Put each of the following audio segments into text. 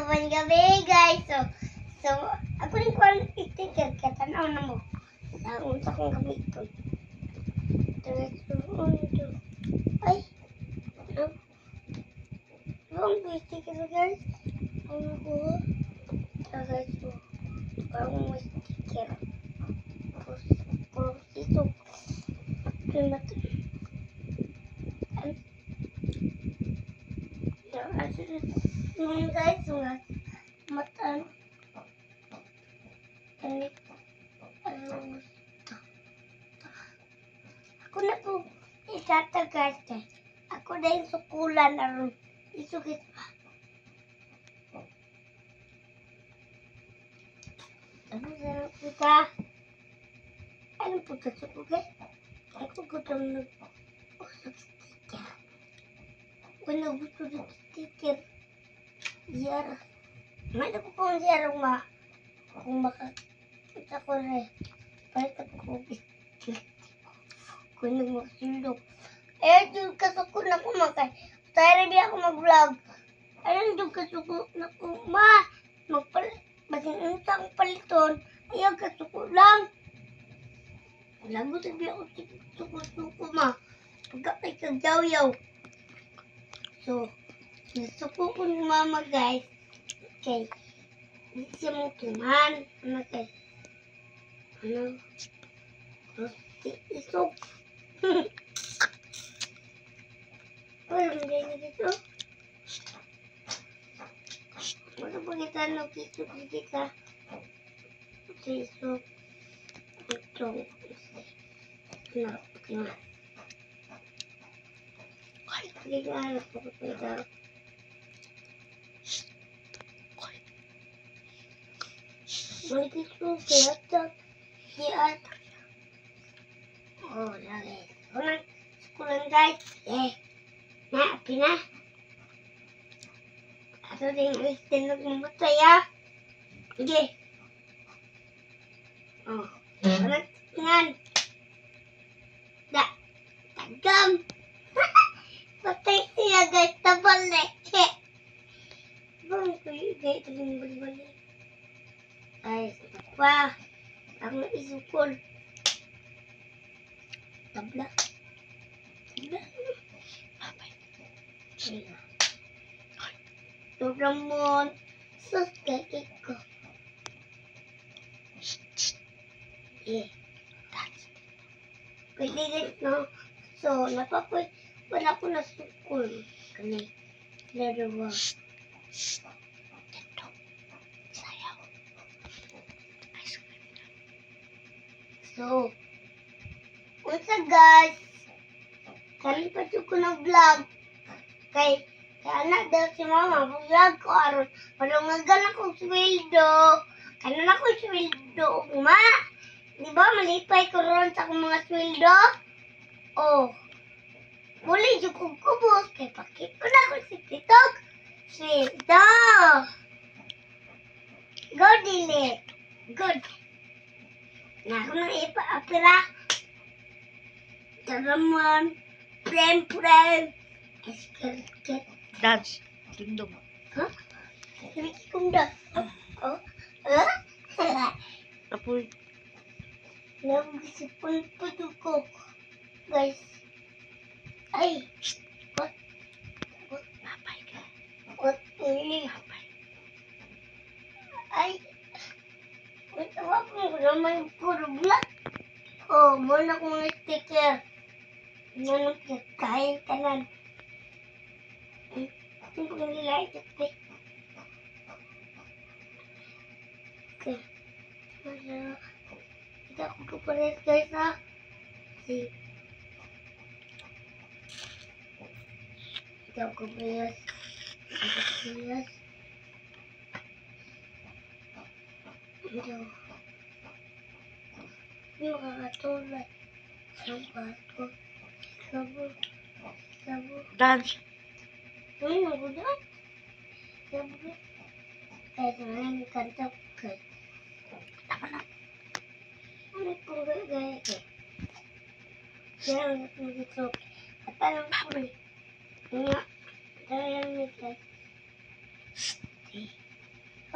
Magandang gabi, guys. So, ako rin ko ang sticker. Kaya tanaw na mo. Unsa kong gamiton. Ito. Ay. Ano? Ang sticker, guys. Ano ko? Ito. Parang may sticker. Tapos ito. Ito na ito. Guys, matan. Ako na po itatagas. Ako na yung sukulan aron isugit pa. Ano sa puta? Ano puta sa puta? Ako gutom na usap sticker. Wala gusto ng sticker. Yara. May ko pong yara kung makakita ko rin. Balik ako sticker. Kung nagmasilog. Doon kasuko na kumakay. Tayo rin ako mag-vlog. Ayun, doon kasuko na Basin ang paliton. Ayaw kasuko lang. Lago sabi ako suko Pagkakay kagyaw-yaw. So, nasuko ko ni mama, guys. Okay. Hindi siya mong tuman. Ano, guys? Isok. Wala mo din dito. Wala po kita isok dito. Isok. Ito. Ano? Hindi ko alam po ito. Maliit ko kaya Hiyat. Oh, lagi. Kulang guys. Naapi na. Ato din alis din nagmamatay Sige. Oh. Tingnan. Tagam. Patay siya guys. Tabalik. Bang ko yung guys. Balik. Ay, pa. Ang isukol. Tabla. Doraemon. Sus, kakik ko. Pwede rin, no? So, wala ko na sukol. Kani, larawa. Ito. Sayaw. So, unsa guys? Kani pa ko na vlog. Kaya anak daw si mama, vlog ko aron. Malungagan akong sweldo. Kaya na ako sweldo, ma. Di ba, malipay ko ron sa akong mga sweldo? Oh. Muli, yung kubos. Kaya pakit ko na ako si Titok. Sweldo. Go, delete. Good. Na ako nang ipa-apira. Doraemon. Prem. Eskerket. Dance. Dingdong. Hah? Sabi kong da. Oh? Apoy. Nagsipon po ko. Guys. Ay. What? Mapay ka. What? Mapay. Ay. Matawa ko naman puro black. Oh, muna kong sticker. Nanong kain kanan. Hindi ko nila ito. Okay. Hindi ako pupalit guys See. Hindi ako pupalit. Hindi makakatulad. Sabato. Sabu. Dance. Ano ko doon? Sabu. Kaya naman yung kanta ko kay. Ano po gaya kay? Kaya ang nagito. At alam ko rin. Nga. Kaya lang nito.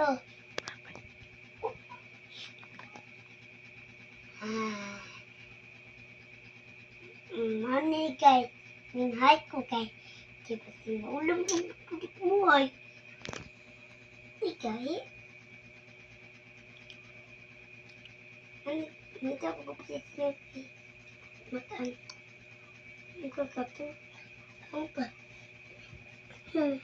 Oh. Papay. Ah. Mani kay. Minhay ko kay. Di ba sinulam ko buhay? Ikay. Nito ko kapsisip. Mataan. Ang kakato. Ang pa. Ang